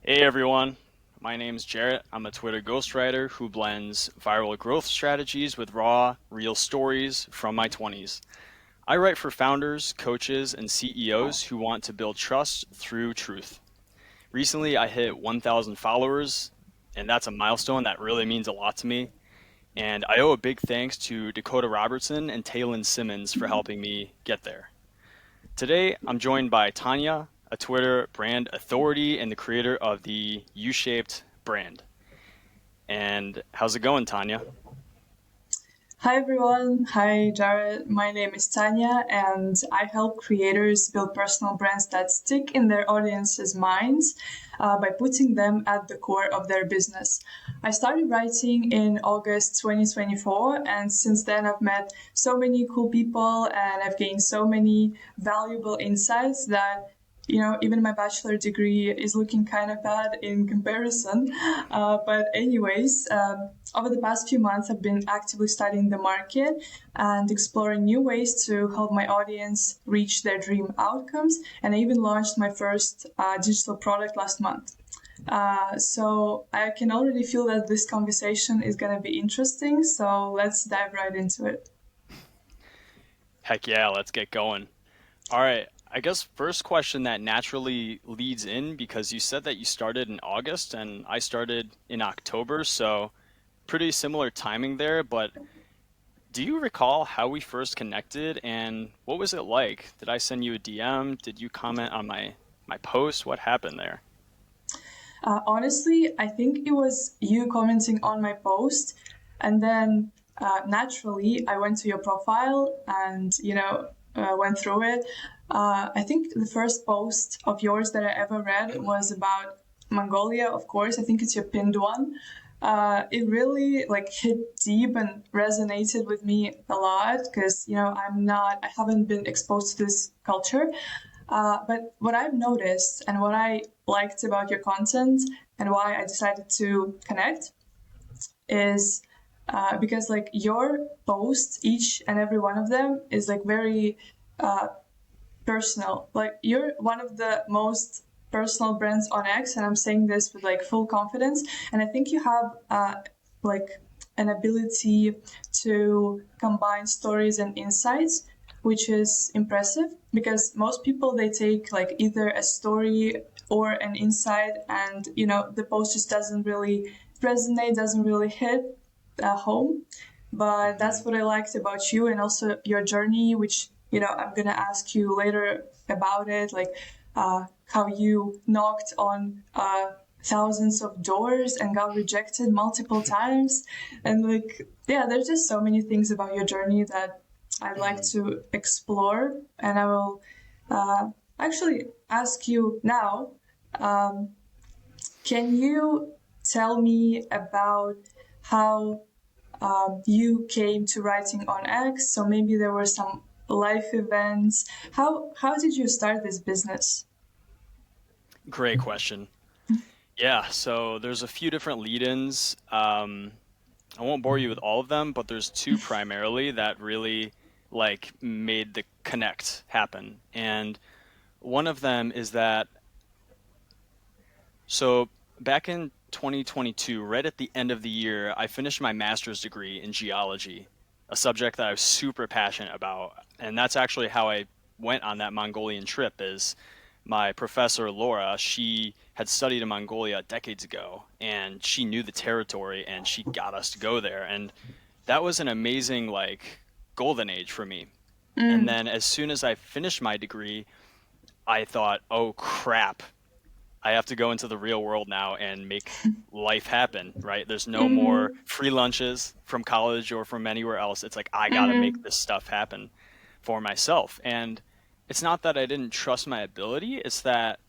Hey everyone, my name's Jarret. I'm a Twitter ghostwriter who blends viral growth strategies with raw, real stories from my 20s. I write for founders, coaches, and CEOs who want to build trust through truth. Recently, I hit 1,000 followers, and that's a milestone that really means a lot to me. And I owe a big thanks to Dakota Robertson and Taylin Simmons for helping me get there. Today, I'm joined by Tanya, a Twitter brand authority and the creator of the U-shaped brand. And how's it going, Tanya? Hi everyone. Hi Jared. My name is Tanya and I help creators build personal brands that stick in their audience's minds by putting them at the core of their business. I started writing in August 2024 and since then I've met so many cool people and I've gained so many valuable insights that even my bachelor degree is looking kind of bad in comparison. But anyways, over the past few months, I've been actively studying the market and exploring new ways to help my audience reach their dream outcomes. And I even launched my first digital product last month. So I can already feel that this conversation is going to be interesting. So let's dive right into it. Heck yeah, let's get going. All right, I guess first question that naturally leads in because you said that you started in August and I started in October, so pretty similar timing there, but do you recall how we first connected and what was it like? Did I send you a DM? Did you comment on my post? What happened there? Honestly, I think it was you commenting on my post, and then naturally I went to your profile and went through it. I think the first post of yours that I ever read was about Mongolia. Of course, I think it's your pinned one. It really like hit deep and resonated with me a lot because I haven't been exposed to this culture. But what I've noticed and what I liked about your content and why I decided to connect is because like your posts, each and every one of them is like very uh, personal. Like you're one of the most personal brands on X, and I'm saying this with like full confidence. And I think you have like an ability to combine stories and insights, which is impressive because most people they take like either a story or an insight, and the post just doesn't really resonate, doesn't really hit home. But Hmm. that's what I liked about you and also your journey, which I'm gonna ask you later about it, like how you knocked on thousands of doors and got rejected multiple times, and like yeah, there's just so many things about your journey that I'd like Hmm. to explore, and I will uh, actually ask you now. Um, can you tell me about how you came to writing on X? So maybe there were some life events. How did you start this business? Great question. Yeah, so there's a few different lead-ins. I won't bore you with all of them, but there's two primarily that really like made the connect happen. And one of them is that so back in 2022, right at the end of the year, I finished my master's degree in geology, a subject that I was super passionate about. And that's actually how I went on that Mongolian trip is my professor Laura, she had studied in Mongolia decades ago and she knew the territory and she got us to go there. And that was an amazing like golden age for me. And Mm, then as soon as I finished my degree, I thought, "Oh crap, I have to go into the real world now and make life happen, right? There's no more mm-hmm, free lunches from college or from anywhere else. It's like I got to make mm-hmm, this stuff happen for myself." And it's not that I didn't trust my ability, it's that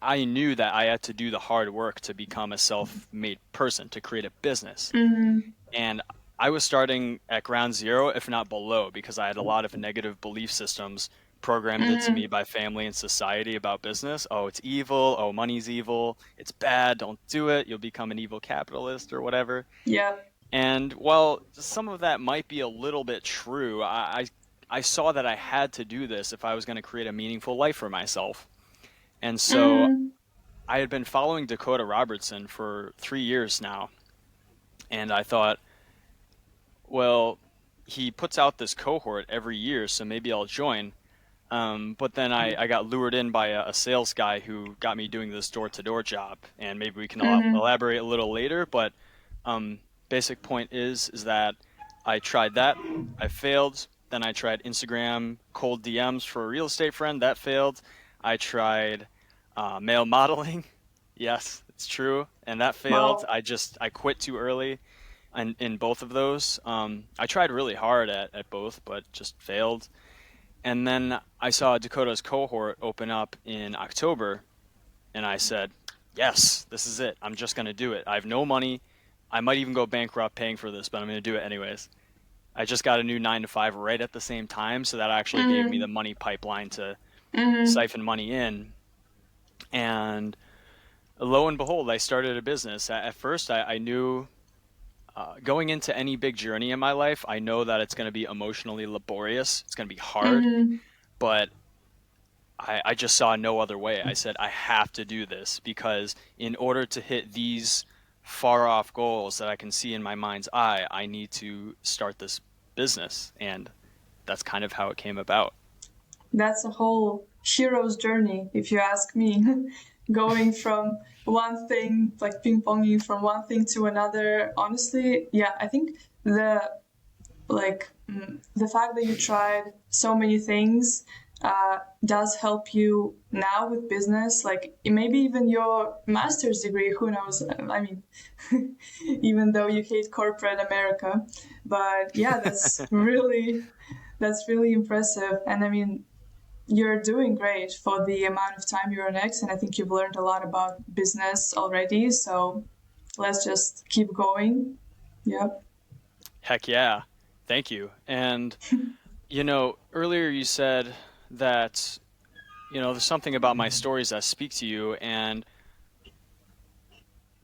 I knew that I had to do the hard work to become a self-made person, to create a business. mm-hmm, And I was starting at ground zero, if not below, because I had a lot of negative belief systems programmed into me mm-hmm. by family and society about business. Oh, it's evil. Oh, money's evil. It's bad. Don't do it. You'll become an evil capitalist or whatever. Yeah. And while some of that might be a little bit true, I saw that I had to do this if I was going to create a meaningful life for myself. And so Mm-hmm. I had been following Dakota Robertson for 3 years now, and I thought, well, he puts out this cohort every year, so maybe I'll join. But then I got lured in by a sales guy who got me doing this door-to-door job, and maybe we can Mm-hmm. elaborate a little later. But um, basic point is that I tried that, I failed. Then I tried Instagram cold DMs for a real estate friend, that failed. I tried male modeling, yes, it's true, and that failed. Wow. I quit too early in both of those. I tried really hard at both, but just failed. And then I saw Dakota's cohort open up in October, and I said, yes, this is it. I'm just going to do it. I have no money. I might even go bankrupt paying for this, but I'm going to do it anyways. I just got a new 9 to 5 right at the same time, so that actually gave me Mm-hmm. the money pipeline to Mm-hmm. siphon money in. And lo and behold, I started a business. At first, I knew going into any big journey in my life, I know that it's going to be emotionally laborious. It's going to be hard, Mm-hmm. but I just saw no other way. I said, I have to do this because in order to hit these far off goals that I can see in my mind's eye, I need to start this business. And that's kind of how it came about. That's a whole hero's journey, if you ask me. Going from one thing, like ping ponging from one thing to another. Honestly, yeah, I think the fact that you tried so many things does help you now with business. Like maybe even your master's degree, who knows? I mean, even though you hate corporate America, but yeah, that's really impressive. And I mean, you're doing great for the amount of time you're on X, and I think you've learned a lot about business already. So let's just keep going. Yep. Heck yeah. Thank you. And, earlier you said that, there's something about my stories that speak to you. And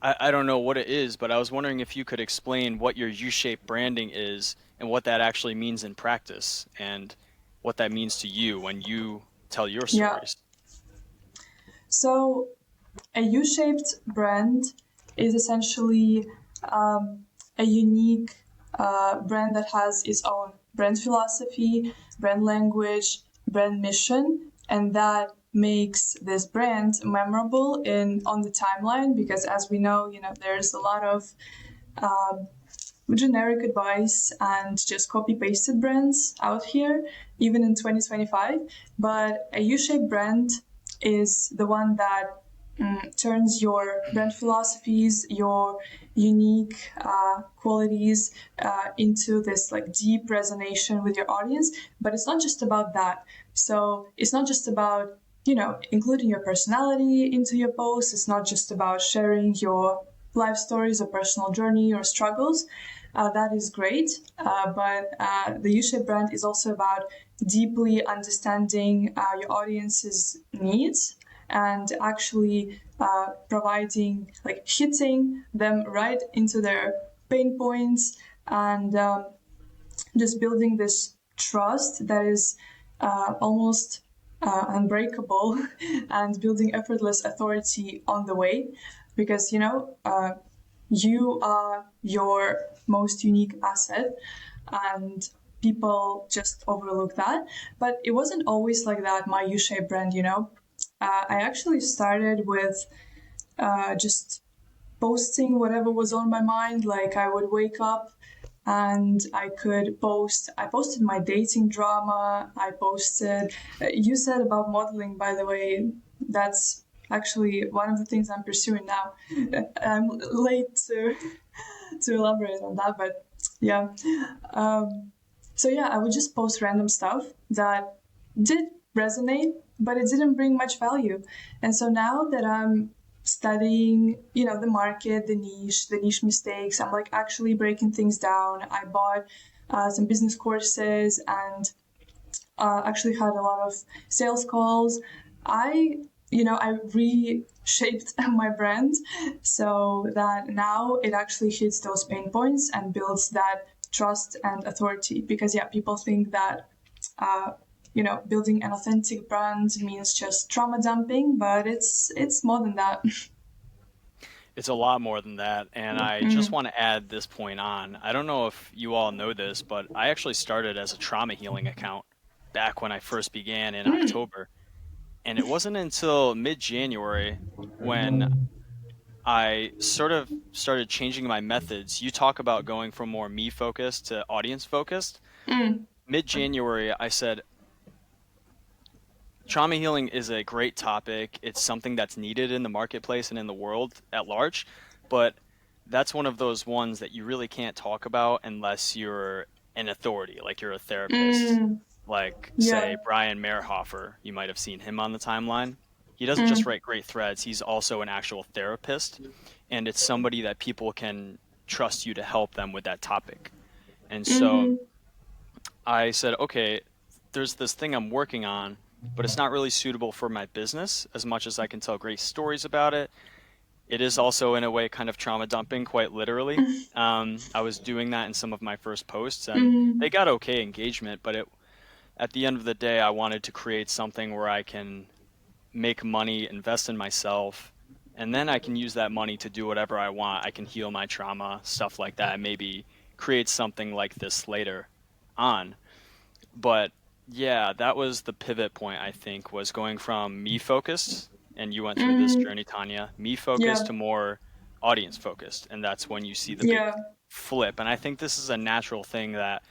I don't know what it is, but I was wondering if you could explain what your U-shaped branding is and what that actually means in practice and what that means to you when you tell your Yeah. stories. So a U-shaped brand is essentially a unique brand that has its own brand philosophy, brand language, brand mission, and that makes this brand memorable in on the timeline because as we know, there's a lot of um, generic advice and just copy pasted brands out here, even in 2025. But a U shaped brand is the one that turns your brand philosophies, your unique qualities into this like deep resonance with your audience. But it's not just about that. So it's not just about including your personality into your posts. It's not just about sharing your life stories or personal journey or struggles. That is great, but the U-shaped brand is also about deeply understanding your audience's needs and actually providing, like hitting them right into their pain points and just building this trust that is almost unbreakable and building effortless authority on the way because you are your most unique asset and people just overlook that. But it wasn't always like that, my U-shaped brand. I actually started with just posting whatever was on my mind. Like I would wake up and I posted my dating drama. I posted, you said about modeling, by the way, that's actually one of the things I'm pursuing now. I'm late to elaborate on that, but yeah. So yeah, I would just post random stuff that did resonate, but it didn't bring much value. And so now that I'm studying, the market, the niche mistakes, I'm like actually breaking things down. I bought some business courses and actually had a lot of sales calls. I reshaped my brand so that now it actually hits those pain points and builds that trust and authority. Because yeah, people think that building an authentic brand means just trauma dumping, but it's more than that. It's a lot more than that. And I just want to add this point on. I don't know if you all know this, but I actually started as a trauma healing account back when I first began in October. And it wasn't until mid-January when I sort of started changing my methods. You talk about going from more me focused to audience focused. Mm, Mid-January, I said, trauma healing is a great topic. It's something that's needed in the marketplace and in the world at large, but that's one of those ones that you really can't talk about unless you're an authority, like you're a therapist. mm, Like, yeah. say, Brian Mehrhofer, you might have seen him on the timeline. He doesn't just Mm, write great threads, he's also an actual therapist, and it's somebody that people can trust you to help them with that topic. And so mm-hmm, I said, okay, there's this thing I'm working on, but it's not really suitable for my business as much as I can tell great stories about it. It is also, in a way, kind of trauma dumping, quite literally. I was doing that in some of my first posts, and mm, they got okay engagement, but at the end of the day, I wanted to create something where I can make money, invest in myself, and then I can use that money to do whatever I want. I can heal my trauma, stuff like that, maybe create something like this later on. But yeah, that was the pivot point, I think, was going from me focused, and you went through this mm, journey, Tanya, me focused yeah, to more audience focused. And that's when you see the big yeah. flip. And I think this is a natural thing that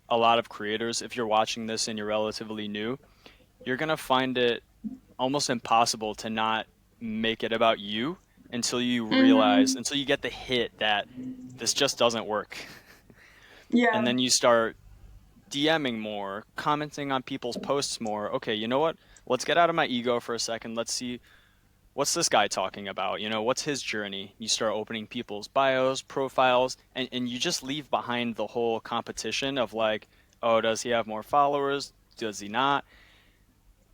a lot of creators, if you're watching this and you're relatively new, you're going to find it almost impossible to not make it about you until you realize, Mm-hmm, until you get the hit that this just doesn't work. And yeah. then you start DMing more, commenting on people's posts more. Okay, you know what? Let's get out of my ego for a second. Let's see what's this guy talking about? What's his journey? You start opening people's bios, profiles, and you just leave behind the whole competition of like, oh, does he have more followers? Does he not?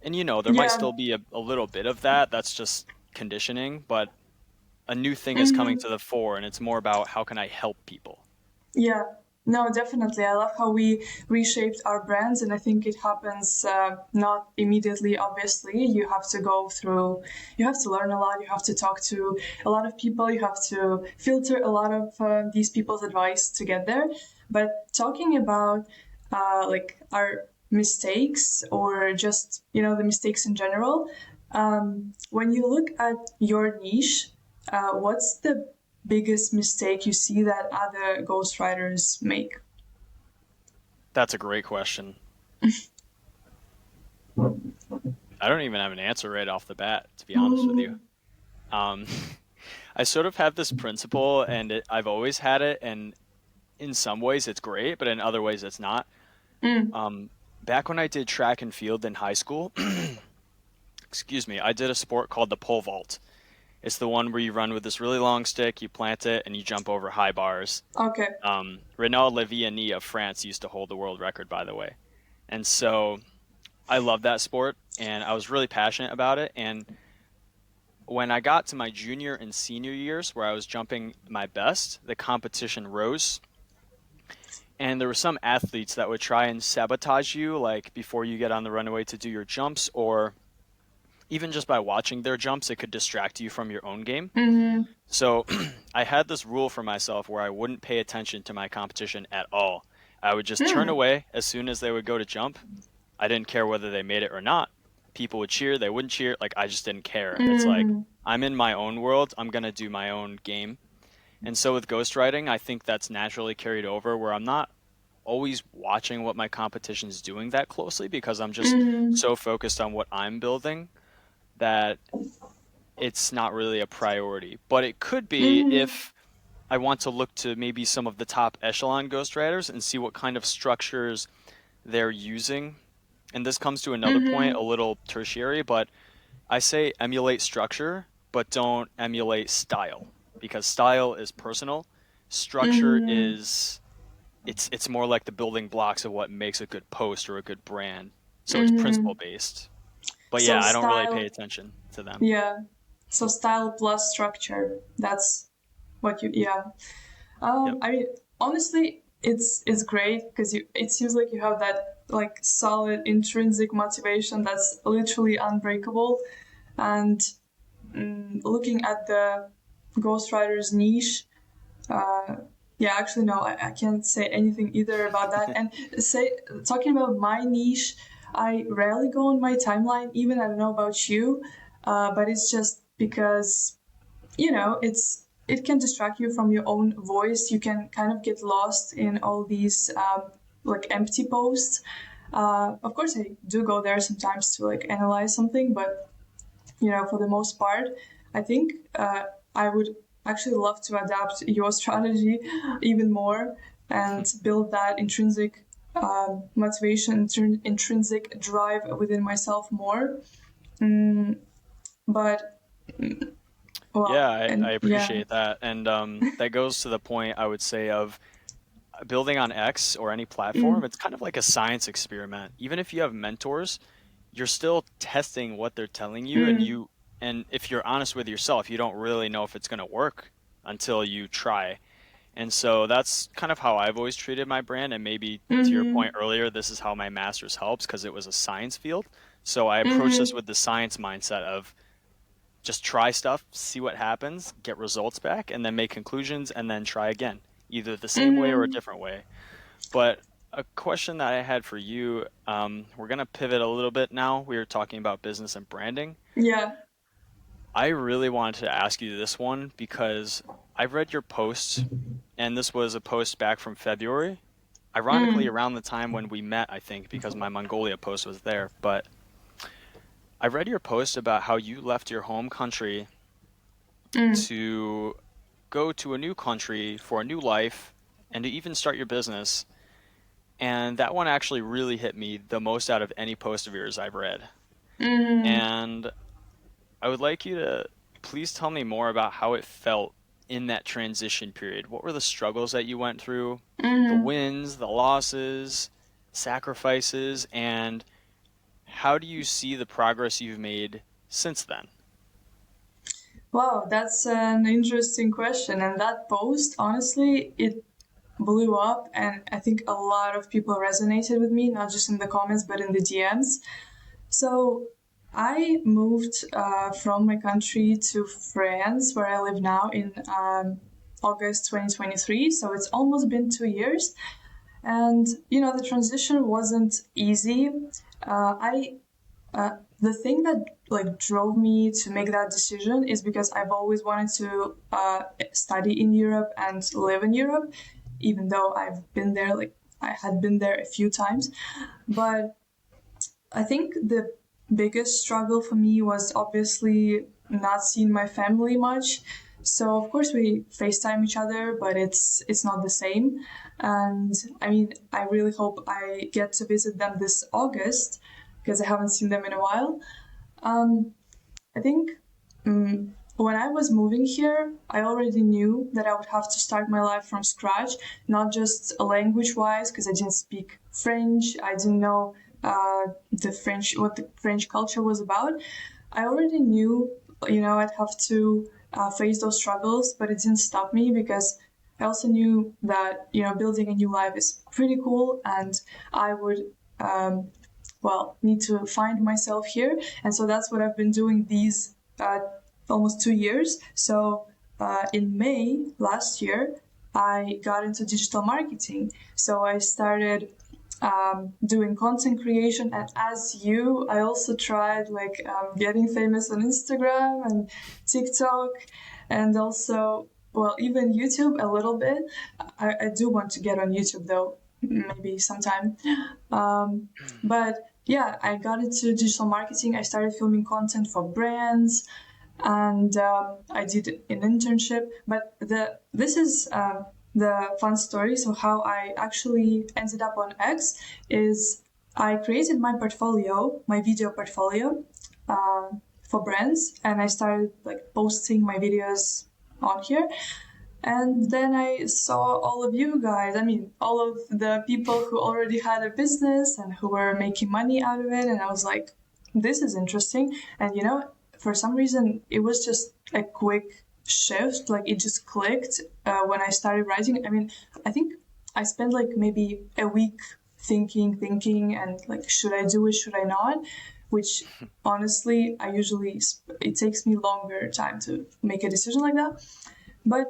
And there might Yeah. still be a little bit of that. That's just conditioning, but a new thing is coming Mm-hmm. to the fore, and it's more about how can I help people? Yeah, no, definitely. I love how we reshaped our brands, and I think it happens not immediately, obviously. You have to learn a lot, you have to talk to a lot of people, you have to filter a lot of these people's advice to get there. But talking about like our mistakes or just, the mistakes in general, when you look at your niche, what's the biggest mistake you see that other ghostwriters make? That's a great question. I don't even have an answer right off the bat, to be honest with you. Mm, Um, I sort of have this principle, and I've always had it, and in some ways it's great, but in other ways it's not. mm, Um, Back when I did track and field in high school, excuse me, I did a sport called the pole vault. It's the one where you run with this really long stick, you plant it, and you jump over high bars. okay. Renaud Leviani of France used to hold the world record, by the way. And so I love that sport, and I was really passionate about it. And when I got to my junior and senior years, where I was jumping my best, the competition rose. And there were some athletes that would try and sabotage you, like before you get on the runway to do your jumps, or even just by watching their jumps, it could distract you from your own game. Mm-hmm, So I had this rule for myself where I wouldn't pay attention to my competition at all. I would just turn mm, away as soon as they would go to jump. I didn't care whether they made it or not. People would cheer, they wouldn't cheer. Like, I just didn't care. It's like, mm, I'm in my own world. I'm going to do my own game. And so with ghostwriting, I think that's naturally carried over where I'm not always watching what my competition's doing that closely because I'm just mm, so focused on what I'm building that it's not really a priority. But it could be mm, if I want to look to maybe some of the top echelon ghostwriters and see what kind of structures they're using. And this comes to another point, mm, a little tertiary, but I say emulate structure, but don't emulate style because style is personal. Structure mm. is it's more like the building blocks of what makes a good post or a good brand. So it's principle Mm. based. But So yeah, I don't really pay style, attention to them. yeah. So style plus structure. That's what you, yeah. Yep. I mean, honestly, it's great because it seems like you have that like solid intrinsic motivation that's literally unbreakable. And looking at the ghostwriter's niche, yeah, actually, no, I can't say anything either about that. And talking about my niche, I rarely go on my timeline, even. I don't know about you, but it's just because, it can distract you from your own voice. You can kind of get lost in all these like empty posts. Of course, I do go there sometimes to like analyze something, but for the most part, I think I would actually love to adapt your strategy even more and build that intrinsic motivation, intrinsic drive within myself more. But Yeah, well, I and yeah. appreciate that. And that goes to the point, I would say, of building on X or any platform. Mm, It's kind of like a science experiment. Even if you have mentors, you're still testing what they're telling you, mm, and if you're honest with yourself, you don't really know if it's going to work until you try. And so that's kind of how I've always treated my brand. And maybe to your point mm-hmm, earlier, this is how my master's helps because it was a science field. So I approach this mm-hmm, with the science mindset of just try stuff, see what happens, get results back, and then make conclusions and then try again, either the same way or a mm-hmm. different way. But a question that I had for you, we're going to pivot a little bit now. We were talking about business and branding. Yeah. I really wanted to ask you this one because I've read your posts, and this was a post back from February. Ironically, Mm, around the time when we met, I think, because my Mongolia post was there. But I read your post about how you left your home country mm, to go to a new country for a new life and to even start your business. And that one actually really hit me the most out of any post of yours I've read. mm, And I would like you to please tell me more about how it felt in that transition period. What were the struggles that you went through, the mm. wins, the losses, sacrifices, and how do you see the progress you've made since then? Wow, that's an interesting question. And that post, honestly, it blew up, and I think a lot of people resonated with me, not just in the comments, but in the DMs. So I moved from my country to France, where I live now, in August 2023. So it's almost been 2 years. And, the transition wasn't easy. I The thing that like drove me to make that decision is because I've always wanted to study in Europe and live in Europe, even though I've been there, like I had been there a few times. But I think the biggest struggle for me was obviously not seeing my family much. So of course we FaceTime each other, but it's not the same. And I mean, I really hope I get to visit them this August because I haven't seen them in a while. I think when I was moving here, I already knew that I would have to start my life from scratch, not just language wise, because I didn't speak French. I didn't know what the French culture was about. I already knew, I'd have to face those struggles, but it didn't stop me because I also knew that, building a new life is pretty cool, and I would need to find myself here. And so that's what I've been doing these almost 2 years. So in May last year, I got into digital marketing. So I started doing content creation, and as you, I also tried like getting famous on Instagram and TikTok, and also, well, even YouTube a little bit. I do want to get on YouTube though, maybe sometime. But yeah, I got into digital marketing. I started filming content for brands, and I did an internship. But this is the fun story. So how I actually ended up on X is I created my portfolio, my video portfolio, uh, for brands, and I started like posting my videos on here. And then I saw all of you guys, I mean, all of the people who already had a business and who were making money out of it. And I was like, this is interesting. And, for some reason, it was just a quick shift. Like it just clicked when I started writing. I mean, I think I spent like maybe a week thinking, and like, should I do it? Should I not? Which honestly, it takes me longer time to make a decision like that. But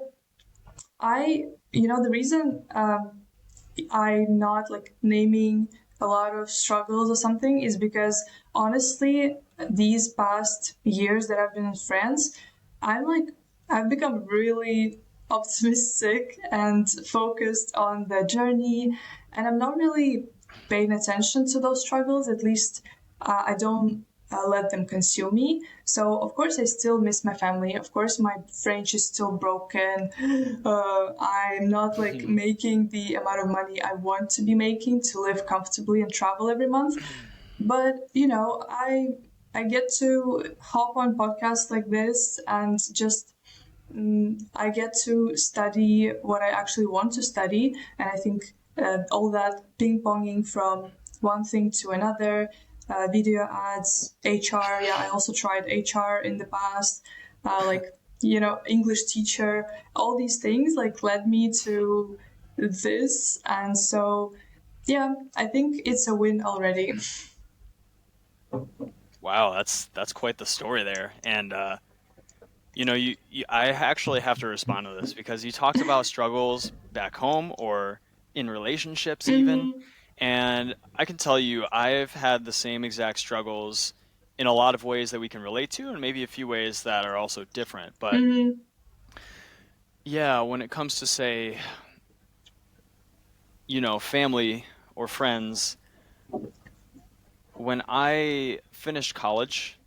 the reason I'm not like naming a lot of struggles or something is because honestly, these past years that I've been in France, I'm like, I've become really optimistic and focused on the journey, and I'm not really paying attention to those struggles. At least I don't let them consume me. So of course I still miss my family. Of course my French is still broken. I'm not like making the amount of money I want to be making to live comfortably and travel every month. But I get to hop on podcasts like this and just I get to study what I actually want to study. And I think all that ping ponging from one thing to another, video ads, HR. Yeah, I also tried HR in the past, like, English teacher, all these things like led me to this. And so, yeah, I think it's a win already. Wow, that's quite the story there. And I actually have to respond to this because you talked about struggles back home or in relationships even, Mm-hmm. and I can tell you I've had the same exact struggles in a lot of ways that we can relate to, and maybe a few ways that are also different. But Mm-hmm. yeah, when it comes to say, family or friends, when I finished college,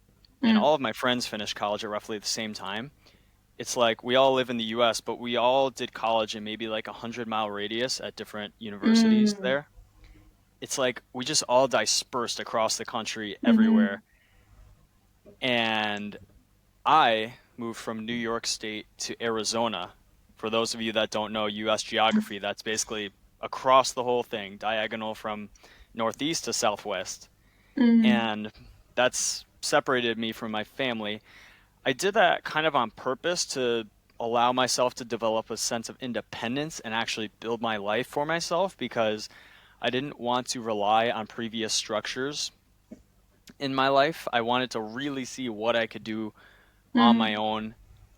and all of my friends finished college at roughly the same time, it's like we all live in the US, but we all did college in maybe like 100-mile radius at different universities Mm-hmm. there. It's like we just all dispersed across the country Mm-hmm. everywhere. And I moved from New York State to Arizona. For those of you that don't know US geography, that's basically across the whole thing, diagonal from northeast to southwest. Mm-hmm. And that's separated me from my family. I did that kind of on purpose to allow myself to develop a sense of independence and actually build my life for myself because I didn't want to rely on previous structures in my life. I wanted to really see what I could do on my Mm-hmm. own.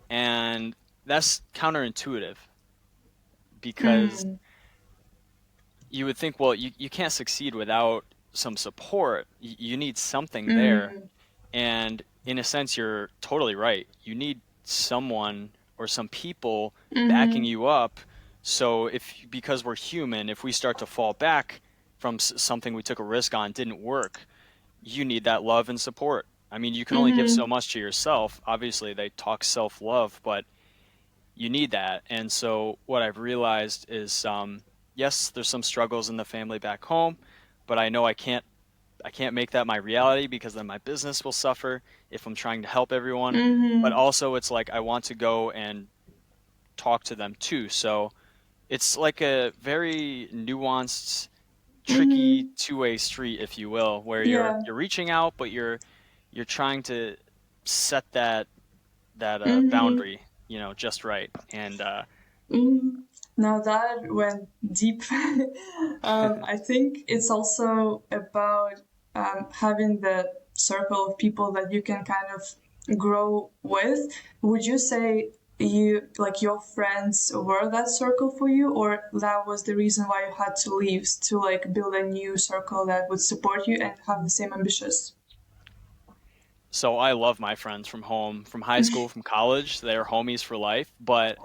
And that's counterintuitive because Mm, you would think, well, you can't succeed without some support. You need something there. mm, And in a sense, you're totally right. You need someone or some people backing mhm, you up. So because we're human, if we start to fall back from something we took a risk on didn't work, you need that love and support. I mean, you can only give so mhm, much to yourself. Obviously, they talk self-love, but you need that. And so what I've realized is, yes, there's some struggles in the family back home, but I know I can't make that my reality because then my business will suffer if I'm trying to help everyone. But mhm, also, it's like I want to go and talk to them too. So it's like a very nuanced, tricky mhm. two-way street, if you will, where you're Yeah. you're reaching out, but you're trying to set that Mhm, boundary, just right. And mhm. Now that went deep. I think it's also about having the circle of people that you can kind of grow with. Would you say like your friends were that circle for you, or that was the reason why you had to leave to like build a new circle that would support you and have the same ambitions? so I love my friends from home, from high school, from college. They're homies for life, but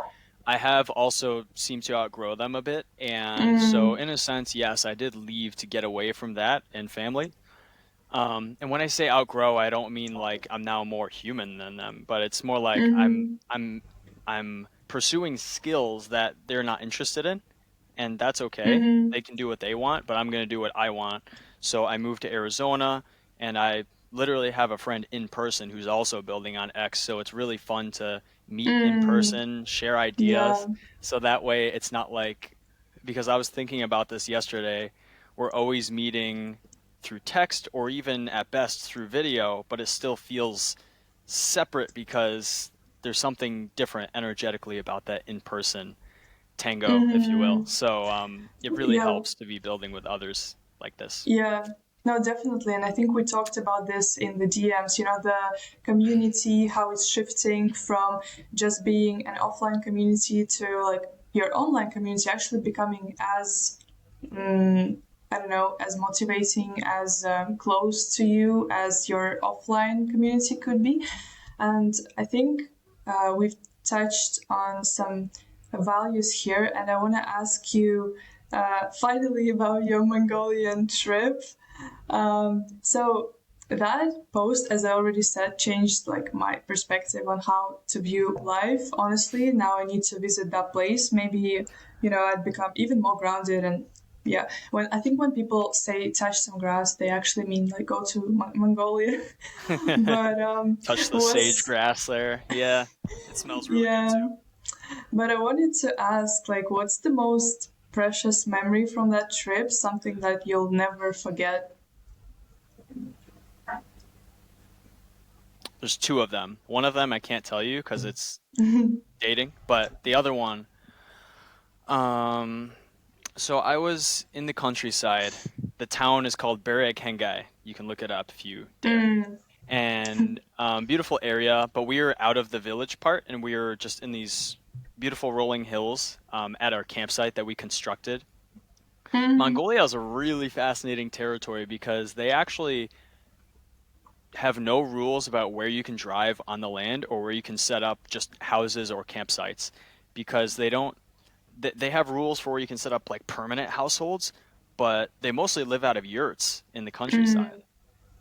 I have also seemed to outgrow them a bit. And so, Mm, in a sense, yes, I did leave to get away from that and family. And when I say outgrow, I don't mean like I'm now more human than them, but it's more like I'm mhm, I'm I'm pursuing skills that they're not interested in, and that's okay. mhm, They can do what they want, but I'm going to do what I want. So I moved to Arizona, and I literally have a friend in person who's also building on X. So it's really fun to meet in mm, person, share yeah. ideas. So that way it's not like, because I was thinking about this yesterday, we're always meeting through text or even at best through video, but it still feels separate because there's something different energetically about that in person tango, if you will. Mhm. So it really Yeah. helps to be building with others. like this. Yeah, no, definitely. And I think we talked about this in the DMs, the community, how it's shifting from just being an offline community to like your online community actually becoming as, I don't know, as motivating, as close to you as your offline community could be. And I think we've touched on some values here, and I want to ask you finally about your Mongolian trip. So that post, as I already said, changed like my perspective on how to view life. Honestly, now I need to visit that place. Maybe I'd become even more grounded. And yeah, when people say touch some grass, they actually mean like go to Mongolia. But Touch the sage what's grass there. Yeah, it smells really good yeah. too. But I wanted to ask, like, what's the most precious memory from that trip? Something that you'll never forget. There's two of them. One of them I can't tell you because it's dating, but the other one, um, so I was in the countryside. The town is called Hengai. You can look it up if you dare. Mm, And beautiful area, but we were out of the village part, and we were just in these beautiful rolling hills at our campsite that we constructed. mm, Mongolia is a really fascinating territory because they actually have no rules about where you can drive on the land or where you can set up just houses or campsites because they don't they have rules for where you can set up like permanent households, but they mostly live out of yurts in the mm, countryside.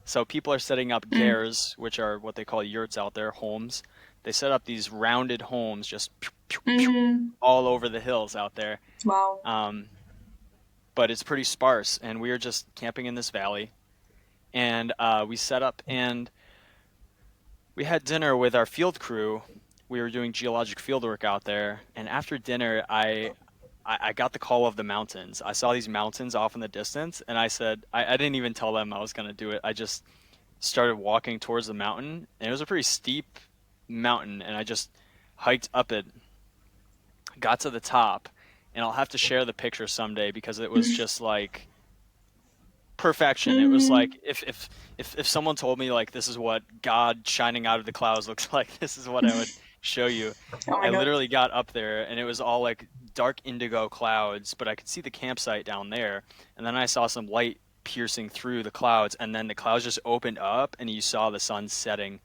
So people are setting up mm, gers, which are what they call yurts out there, homes. They set up these rounded homes just mm. all over the hills out there. Wow. Um, but it's pretty sparse, and we were just camping in this valley, and we set up and we had dinner with our field crew. We were doing geologic field work out there, and after dinner, I got the call of the mountains. I saw these mountains off in the distance, and I said, I didn't even tell them I was going to do it. I just started walking towards the mountain, and it was a pretty steep mountain, and I just hiked up it, got to the top, and I'll have to share the picture someday because it was just like perfection. It was Mm. like if someone told me like this is what God shining out of the clouds looks like, this is what I would show you. Oh my I god. literally got up there and it was all like dark indigo clouds, but I could see the campsite down there, and then I saw some light piercing through the clouds, and then the clouds just opened up and you saw the sun setting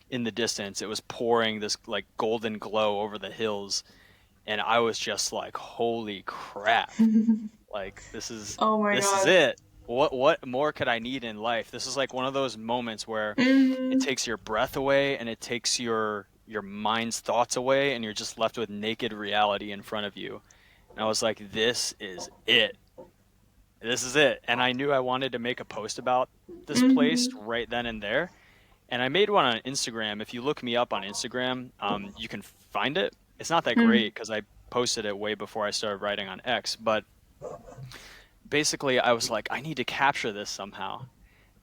in the distance. It was pouring this like golden glow over the hills, and I was just like, "Holy crap." Like Oh my this is god. it. What more could I need in life? This is like one of those moments where it Mm. takes your breath away and it takes your mind's thoughts away and you're just left with naked reality in front of you. And I was like, this is it. This is it. And I knew I wanted to make a post about this place Mm-hmm. right then and there. And I made one on Instagram. If you look me up on Instagram, you can find it. It's not that Mm. great because I posted it way before I started writing on X, but basically I was like, I need to capture this somehow.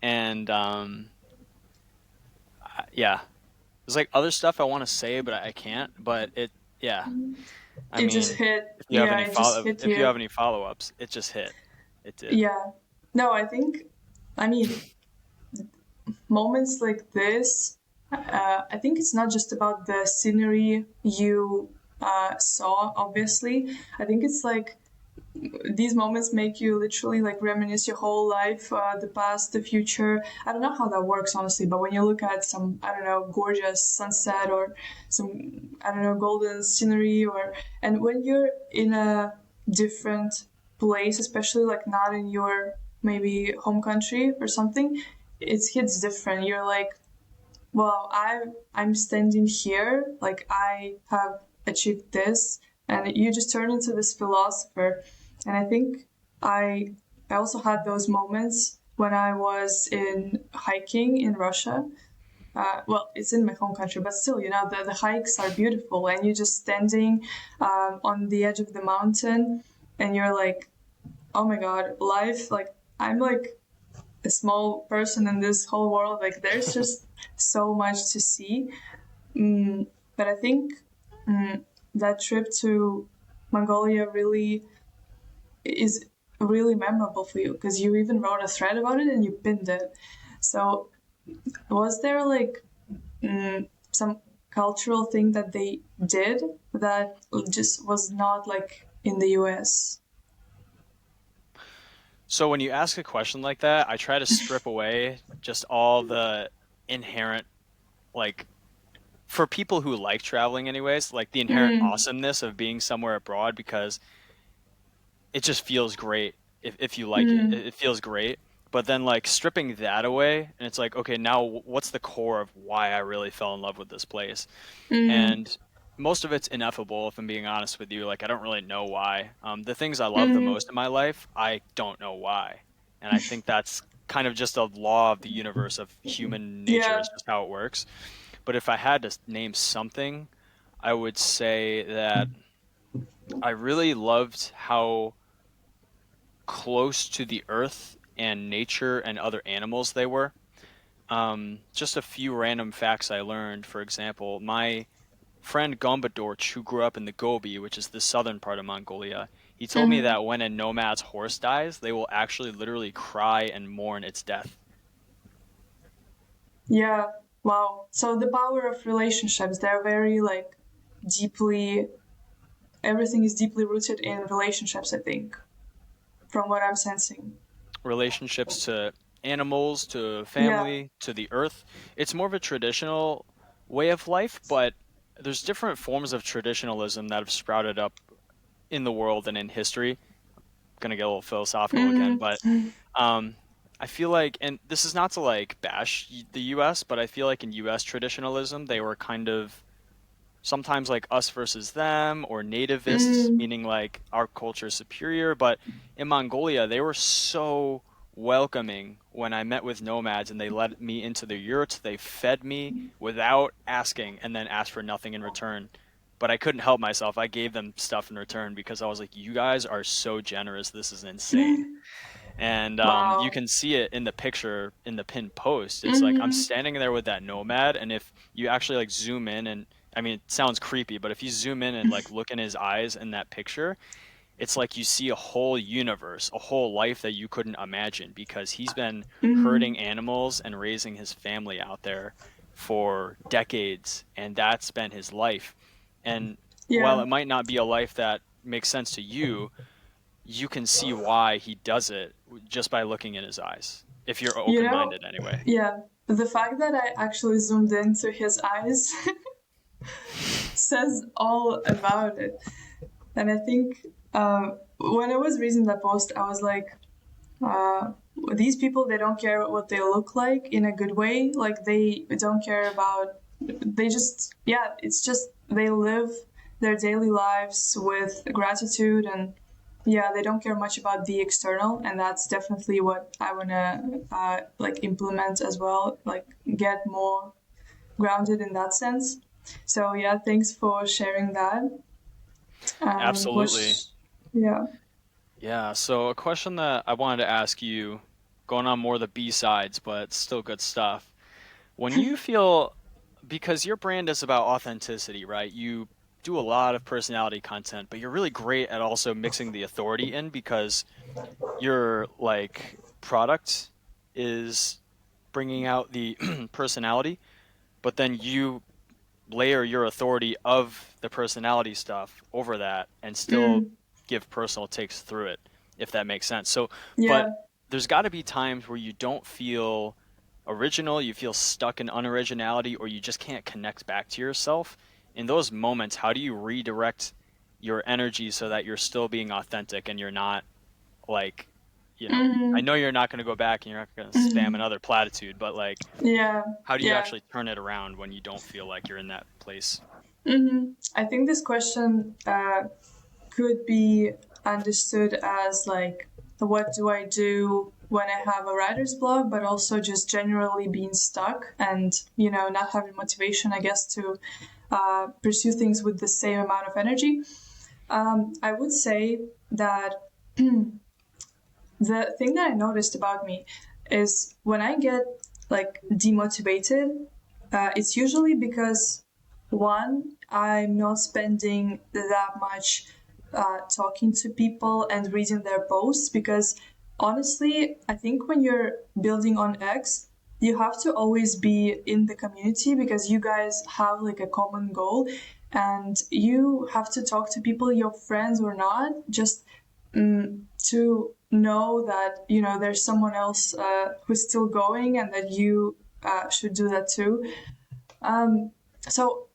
And yeah, there's like other stuff I want to say, but I can't. But yeah. I It just mean, hit. Yeah, it just hit if you you. have any follow ups, it just hit. It did. Yeah. No, I mean, moments like this, I think it's not just about the scenery you saw, obviously. I think it's like these moments make you literally like reminisce your whole life, the past, the future. I don't know how that works, honestly, but when you look at some, I don't know, gorgeous sunset or some, I don't know, golden scenery, and when you're in a different place, especially like not in your maybe home country or something, it hits different. You're like, well, I'm standing here, like I have achieved this, and you just turn into this philosopher. And I think I I also had those moments when I was in hiking in Russia. Well, it's in my home country, but still, the hikes are beautiful, and you're just standing on the edge of the mountain, and you're like, oh my god, life! Like I'm like a small person in this whole world. Like there's just so much to see. Mm, but I think that trip to Mongolia really is. really memorable for you because you even wrote a thread about it and you pinned it. So was there like some cultural thing that they did that just was not like in the US? So when you ask a question like that, I try to strip away just all the inherent, like, for people who like traveling anyways, like the inherent Mm, awesomeness of being somewhere abroad because it just feels great if you like it. mm, It feels great. But then like stripping that away and it's like, okay, now what's the core of why I really fell in love with this place? mm, And most of it's ineffable, if I'm being honest with you. Like, I don't really know why. The things I love the mm, most in my life, I don't know why. And I think that's kind of just a law of the universe of human nature, yeah. is just how it works. But if I had to name something, I would say that I really loved how close to the earth and nature and other animals they were. Just a few random facts I learned. For example, my friend Gombadorch, who grew up in the Gobi, which is the southern part of Mongolia, he told me Mm, that when a nomad's horse dies, they will actually literally cry and mourn its death. yeah. Wow. So the power of relationships, they're very like deeply, everything is deeply rooted in relationships, I think, from what I'm sensing. Relationships to animals, to Yeah. family, to the earth. It's more of a traditional way of life, but there's different forms of traditionalism that have sprouted up in the world and in history. Gonna get a little philosophical again, Mm, but um, I feel like, and this is not to like bash the U.S., but I feel like in U.S. traditionalism, they were kind of sometimes like us versus them or nativists, mm, meaning like our culture is superior. But in Mongolia, they were so welcoming when I met with nomads and they let me into their yurts. They fed me without asking and then asked for nothing in return. But I couldn't help myself. I gave them stuff in return because I was like, you guys are so generous. This is insane. And you wow. can see it in the picture in the pinned post. It's like I'm Mm, standing there with that nomad, and if you actually like zoom in, and I mean, it sounds creepy, but if you zoom in and like look in his eyes in that picture, it's like you see a whole universe, a whole life that you couldn't imagine because he's been mm, herding animals and raising his family out there for decades, and that's been his life. And while yeah. it might not be a life that makes sense to you, you can see why he does it just by looking in his eyes, if you're You know, open-minded anyway. yeah. The fact that I actually zoomed into his eyes says all about it. And I think when I was reading that post, I was like, uh, these people, they don't care what they look like in a good way. Like, they don't care about, they just, yeah, it's just they live their daily lives with gratitude and yeah, they don't care much about the external, and that's definitely what I wanna like implement as well. Like, get more grounded in that sense. So yeah, thanks for sharing that. Absolutely. Which, yeah. Yeah, so a question that I wanted to ask you, going on more the B sides, but still good stuff. When you feel, because your brand is about authenticity, right? You do a lot of personality content, but you're really great at also mixing the authority in because your like product is bringing out the personality, but then you layer your authority of the personality stuff over that and still Mm, give personal takes through it, if that makes sense. So, but yeah. there's got to be times where you don't feel original, you feel stuck in unoriginality, or you just can't connect back to yourself. In those moments, how do you redirect your energy so that you're still being authentic and you're not like, I Mm, know you're not going to go back and you're not going to spam another platitude, but like, yeah. how do you Yeah. actually turn it around when you don't feel like you're in that place? I think this question could be understood as like, what do I do when I have a writer's block, but also just generally being stuck and, not having motivation, I guess, to pursue things with the same amount of energy. I would say that the thing that I noticed about me is when I get like demotivated, it's usually because one, I'm not spending that much talking to people and reading their posts, because honestly, I think when you're building on X, you have to always be in the community because you guys have like a common goal, and you have to talk to people, your friends or not, just to know that there's someone else who's still going, and that you should do that too. So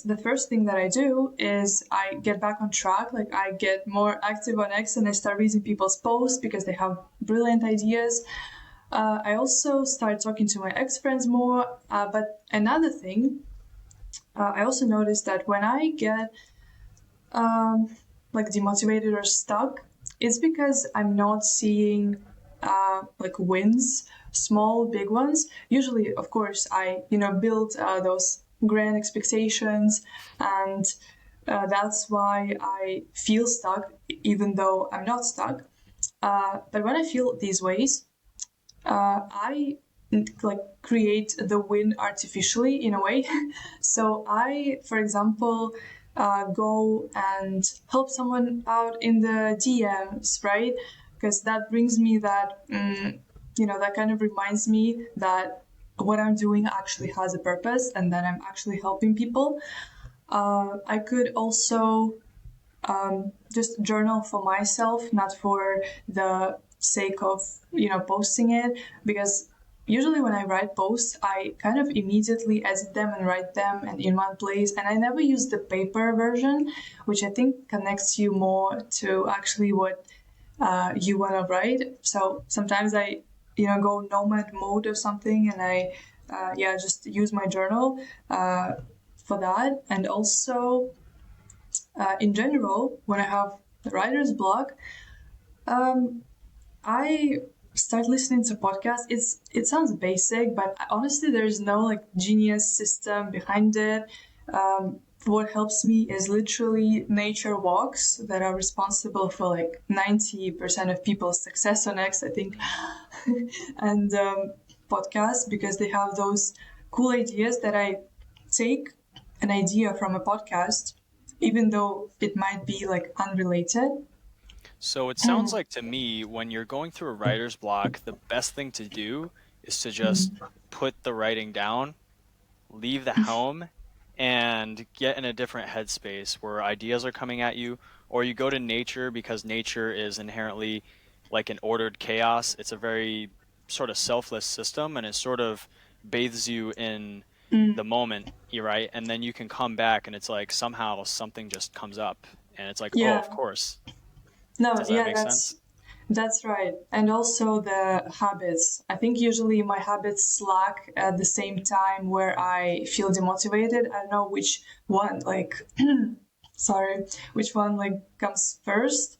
the first thing that I do is I get back on track. Like, I get more active on X and I start reading people's posts because they have brilliant ideas. I also start talking to my ex friends more. But another thing, I also noticed that when I get like demotivated or stuck, it's because I'm not seeing like wins, small, big ones. Usually, of course, I build those grand expectations, and that's why I feel stuck, even though I'm not stuck. But when I feel these ways, I like create the win artificially in a way. So I, for example, go and help someone out in the DMs, right? Because that brings me that, that kind of reminds me that what I'm doing actually has a purpose and that I'm actually helping people. I could also just journal for myself, not for the sake of posting it, because usually when I write posts, I kind of immediately edit them and write them and in one place, and I never use the paper version, which I think connects you more to actually what you want to write. So sometimes I go nomad mode or something, and I just use my journal for that. And also in general, when I have writer's block, I start listening to podcasts. It sounds basic, but honestly, there's no like genius system behind it. What helps me is literally nature walks that are responsible for like 90% of people's success on X, I think, and podcasts, because they have those cool ideas that I take an idea from a podcast, even though it might be like unrelated. So it sounds like to me, when you're going through a writer's block, the best thing to do is to just put the writing down, leave the home, and get in a different headspace where ideas are coming at you, or you go to nature because nature is inherently like an ordered chaos. It's a very sort of selfless system, and it sort of bathes you in the moment, you right? And then you can come back and it's like somehow something just comes up and it's like, oh, Yeah, of course. no, Does that yeah, make sense? that's right. And also the habits. I think usually my habits slack at the same time where I feel demotivated. I don't know which one, like, sorry, which one like comes first.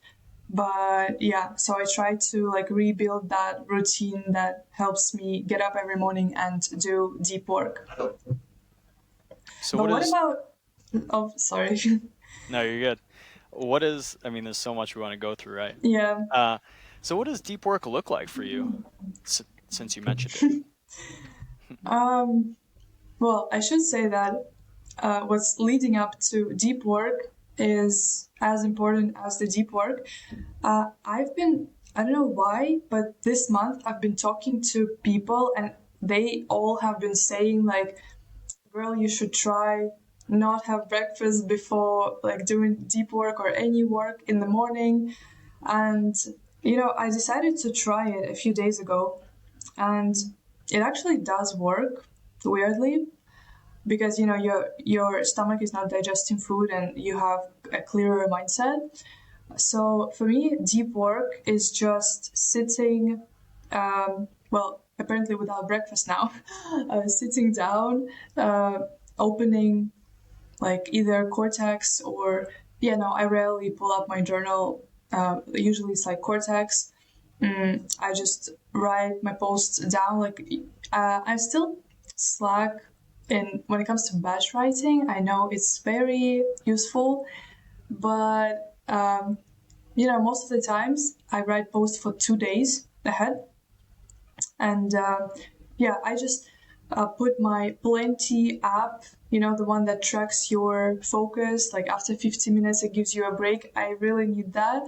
But yeah, so I try to like rebuild that routine that helps me get up every morning and do deep work. So But what what is about, oh, sorry. no, you're good. What is, I mean, there's so much we want to go through, right? Yeah. Uh, so what does deep work look like for you since you mentioned it? Um, well, I should say that what's leading up to deep work is as important as the deep work. I don't know why, but this month I've been talking to people and they all have been saying, like, girl, you should try not have breakfast before like doing deep work or any work in the morning. And, I decided to try it a few days ago, and it actually does work weirdly, because your stomach is not digesting food and you have a clearer mindset. So for me, deep work is just sitting, well, apparently without breakfast now, sitting down, opening like either Cortex or, I rarely pull up my journal. Usually it's like Cortex. I just write my posts down. Like, I still slack in when it comes to batch writing. I know it's very useful, but most of the times I write posts for 2 days ahead, and I just put my Plenty app, the one that tracks your focus. Like after 15 minutes, it gives you a break. I really need that.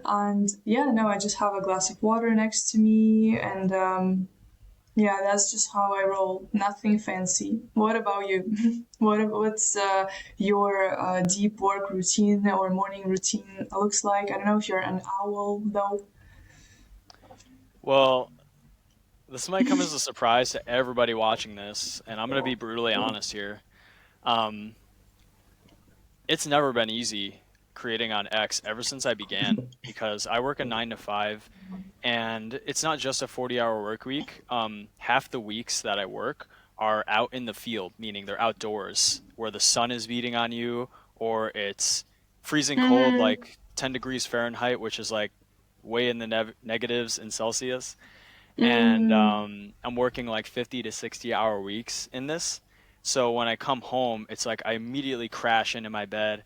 And yeah, no, I just have a glass of water next to me. And yeah, that's just how I roll. Nothing fancy. What about you? What's your deep work routine or morning routine looks like? I don't know if you're an owl though. Well, this might come as a surprise to everybody watching this, and I'm going to be brutally honest here. Um, it's never been easy creating on X ever since I began because I work a 9 to 5, and it's not just a 40-hour work week. Half the weeks that I work are out in the field, meaning they're outdoors where the sun is beating on you, or it's freezing cold, Mm-hmm. like 10 degrees Fahrenheit, which is like way in the negatives in Celsius. And Mm-hmm. I'm working like 50 to 60-hour weeks in this. So when I come home, it's like I immediately crash into my bed.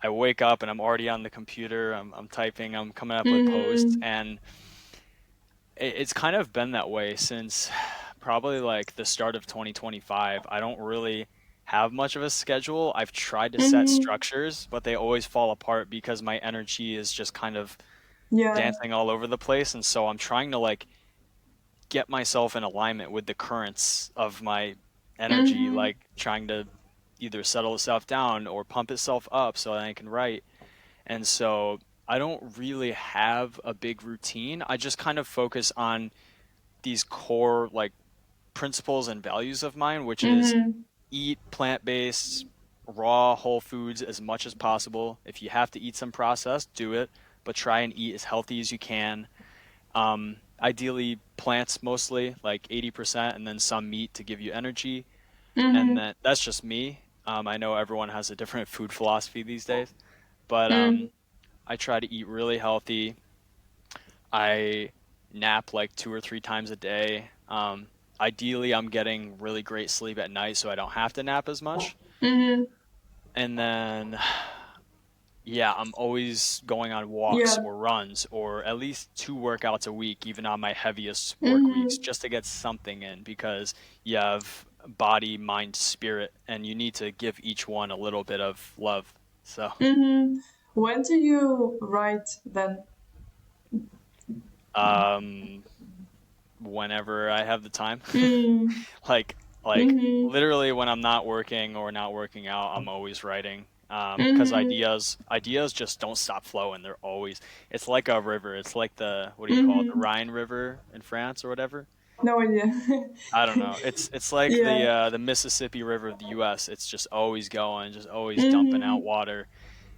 I wake up and I'm already on the computer. I'm typing, I'm coming up with posts, Mm-hmm. and it's kind of been that way since probably like the start of 2025. I don't really have much of a schedule. I've tried to set Mm-hmm. structures, but they always fall apart because my energy is just kind of Yeah. dancing all over the place. And so I'm trying to like get myself in alignment with the currents of my energy, Mm-hmm. like trying to either settle itself down or pump itself up so that I can write. And so I don't really have a big routine. I just kind of focus on these core like principles and values of mine, which is Mm-hmm. eat plant-based, raw, whole foods as much as possible. If you have to eat some processed, do it, but try and eat as healthy as you can. Ideally, plants mostly, like 80%, and then some meat to give you energy. And Mm-hmm. then that's just me. I know everyone has a different food philosophy these days, but Mm-hmm. I try to eat really healthy. I nap like 2 or 3 times a day. Ideally, I'm getting really great sleep at night, so I don't have to nap as much. Mm-hmm. And then, yeah, I'm always going on walks Yeah. or runs, or at least 2 workouts a week, even on my heaviest work weeks, Mm-hmm. just to get something in because you have body, mind, spirit, and you need to give each one a little bit of love. So, Mm-hmm. When do you write then? um, whenever I have the time. Mm-hmm. like like Mm-hmm. literally when I'm not working or not working out, I'm always writing. Because Mm-hmm. ideas just don't stop flowing. They're always it's like a river. It's like the what do you call it? The Mm-hmm. Rhine River in France or whatever. No idea. I don't know. It's like Yeah. the Mississippi River of the U.S. It's just always going, just always dumping out Mm-hmm. water,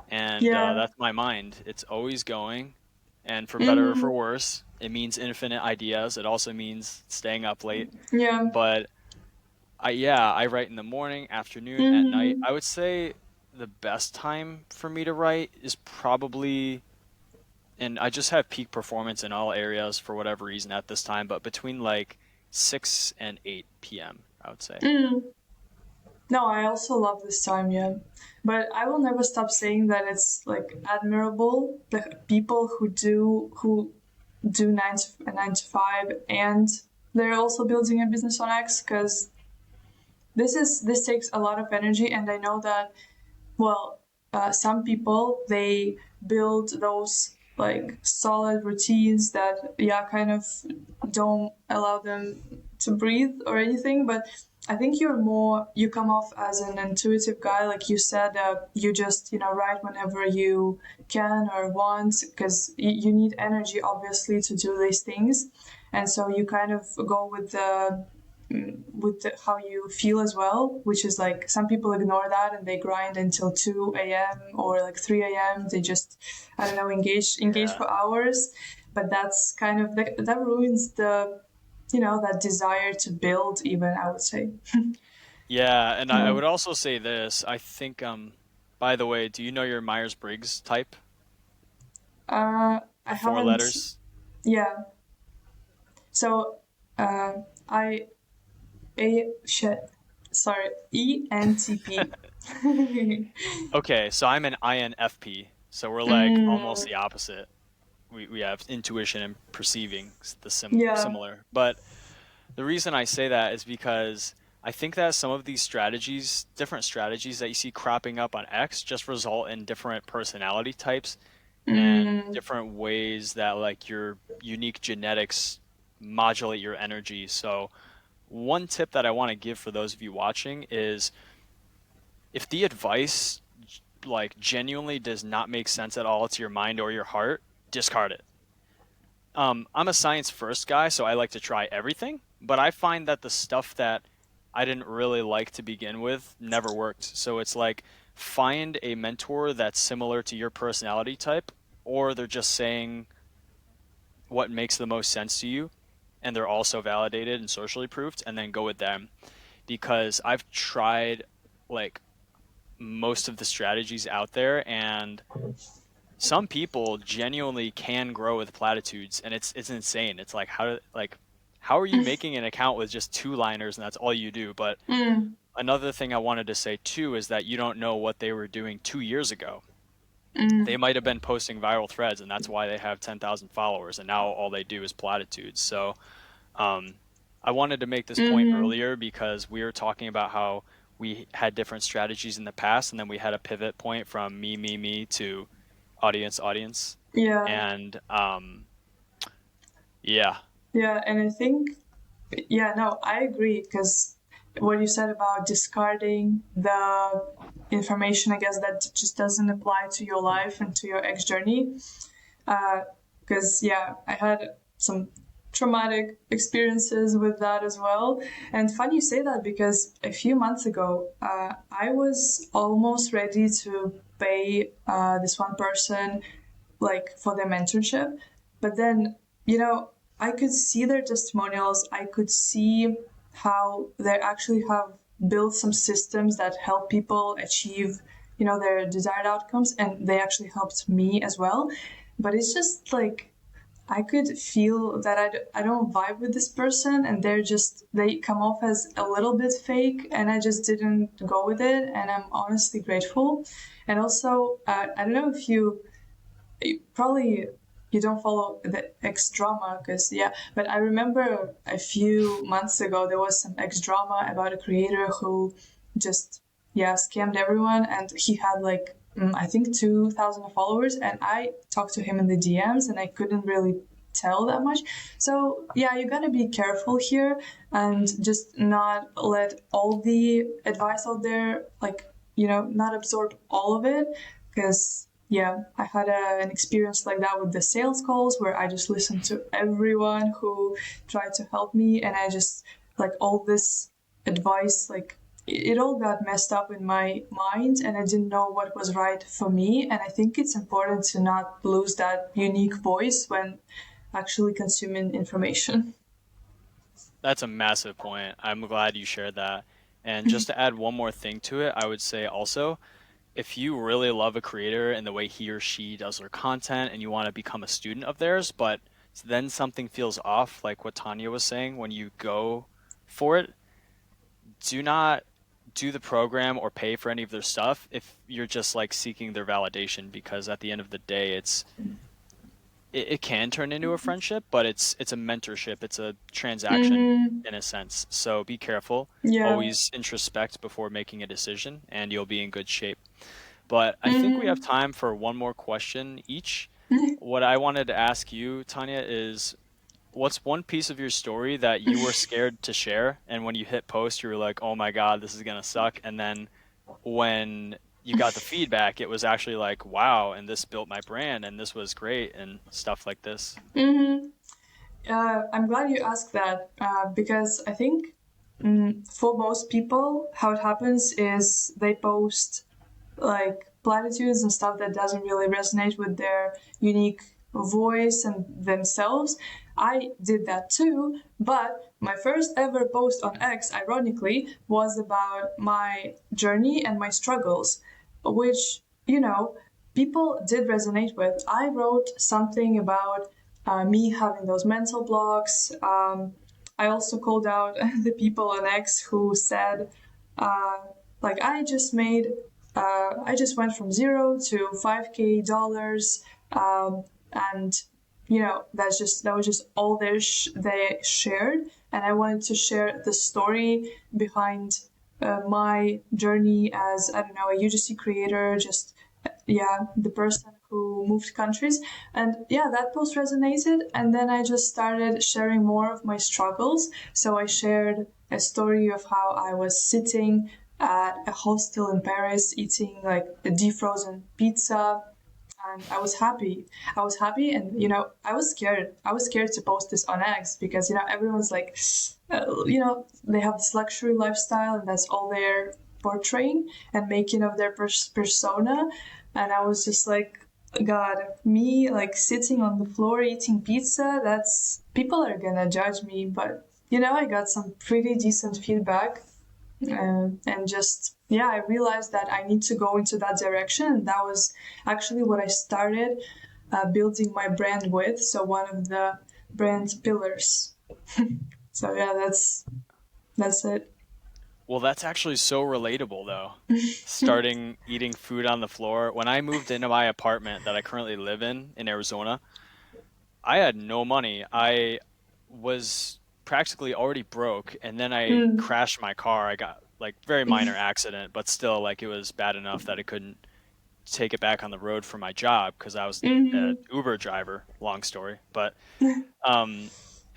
and Yeah. that's my mind. It's always going, and for better or for Mm-hmm. worse, it means infinite ideas. It also means staying up late, Yeah. but I write in the morning, afternoon, at night. Mm-hmm. I would say the best time for me to write is probably, and I just have peak performance in all areas for whatever reason at this time, but between like 6 and 8 p.m., I would say. Mm. No, I also love this time, yeah. But I will never stop saying that it's like admirable the people who do 9 to 5 and they're also building a business on X because this takes a lot of energy and I know that well, some people they build those like solid routines that yeah kind of don't allow them to breathe or anything. But I think you come off as an intuitive guy, like you said. You just write whenever you can or want because you need energy obviously to do these things, and so you kind of go with how you feel as well, which is like some people ignore that and they grind until 2 a.m. or like 3 a.m. They just, I don't know, engage Yeah. for hours. But that's kind of that ruins that desire to build, even, I would say. Yeah, and I Yeah. would also say this. I think, by the way, do you know your Myers-Briggs type? I The four haven't, letters? yeah. So, uh, I, shit, sorry, ENTP. Okay, so I'm an INFP, so we're like almost Mm, the opposite. We have intuition and perceiving the yeah. similar. But the reason I say that is because I think that some of these strategies, different strategies that you see cropping up on X, just result in different personality types and Mm, different ways that like your unique genetics modulate your energy. So, one tip that I want to give for those of you watching is if the advice like genuinely does not make sense at all to your mind or your heart, discard it. I'm a science first guy, so I like to try everything, but I find that the stuff that I didn't really like to begin with never worked. So it's like find a mentor that's similar to your personality type, or they're just saying what makes the most sense to you, and they're also validated and socially proved, and then go with them. Because I've tried like most of the strategies out there, and some people genuinely can grow with platitudes, and it's insane. It's like how are you making an account with just two liners and that's all you do? But mm, another thing I wanted to say too is that you don't know what they were doing 2 years ago. They mm, might have been posting viral threads, and that's why they have 10,000 followers, and now all they do is platitudes. So um, I wanted to make this point mm-hmm. earlier because we were talking about how we had different strategies in the past, and then we had a pivot point from me to audience, audience. Yeah, And yeah, yeah, and I think, yeah, no, I agree because what you said about discarding the information, I guess that just doesn't apply to your life and to your ex journey. Because, yeah, I had some traumatic experiences with that as well. And funny you say that because a few months ago, I was almost ready to pay this one person like for their mentorship. But then, you know, I could see their testimonials. I could see how they actually have built some systems that help people achieve, their desired outcomes. And they actually helped me as well. But it's just like, I could feel that I don't vibe with this person and they come off as a little bit fake and I just didn't go with it. And I'm honestly grateful. And also, I don't know if probably you don't follow the X drama because but I remember a few months ago there was some X drama about a creator who just scammed everyone and he had like I think 2,000 followers and I talked to him in the DMs and I couldn't really tell that much. So yeah, you gotta be careful here and just not let all the advice out there like not absorb all of it because I had an experience like that with the sales calls where I just listened to everyone who tried to help me, and I just like all this advice, like it all got messed up in my mind, and I didn't know what was right for me. And I think it's important to not lose that unique voice when actually consuming information. that's a massive point. I'm glad you shared that. And just to add one more thing to it, I would say also, if you really love a creator and the way he or she does their content and you want to become a student of theirs, but then something feels off, like what Tanya was saying, when you go for it, do not do the program or pay for any of their stuff if you're just like seeking their validation, because at the end of the day, it can turn into a friendship, but it's a mentorship. It's a transaction Mm-hmm. in a sense. So be careful. Yeah. Always introspect before making a decision, and you'll be in good shape. But I think we have Mm-hmm. time for one more question each. What I wanted to ask you, Tanya, is what's one piece of your story that you were scared to share, and when you hit post, you were like, "Oh my God, this is gonna suck," and then when you got the feedback, it was actually like, "Wow," and this built my brand, and this was great, and stuff like this. Mm-hmm. I'm glad you asked that because I think for most people, how it happens is they post like platitudes and stuff that doesn't really resonate with their unique voice and themselves. I did that too, but my first ever post on X, ironically, was about my journey and my struggles, which, people did resonate with. I wrote something about me having those mental blocks. I also called out the people on X who said, uh, like, I just went from zero to 5K dollars, and that was just all they shared. and I wanted to share the story behind my journey as, I don't know, a UGC creator, just yeah, the person who moved countries. And yeah, that post resonated. And then I just started sharing more of my struggles. So I shared a story of how I was sitting at a hostel in Paris eating like a defrozen pizza, and I was happy. I was happy, and I was scared. I was scared to post this on X because everyone's like, they have this luxury lifestyle, and that's all they're portraying and making of their persona. And I was just like, God, me like sitting on the floor eating pizza. That's people are gonna judge me, but I got some pretty decent feedback, and just yeah, I realized that I need to go into that direction, and that was actually what I started building my brand with. So one of the brand pillars. So yeah, that's it. Well, that's actually so relatable though. Starting eating food on the floor. When I moved into my apartment that I currently live in Arizona, I had no money. I was practically already broke, and then I Mm. crashed my car. I got like very minor accident, but still like it was bad enough that I couldn't take it back on the road for my job because I was an Mm-hmm. Uber driver, long story. But um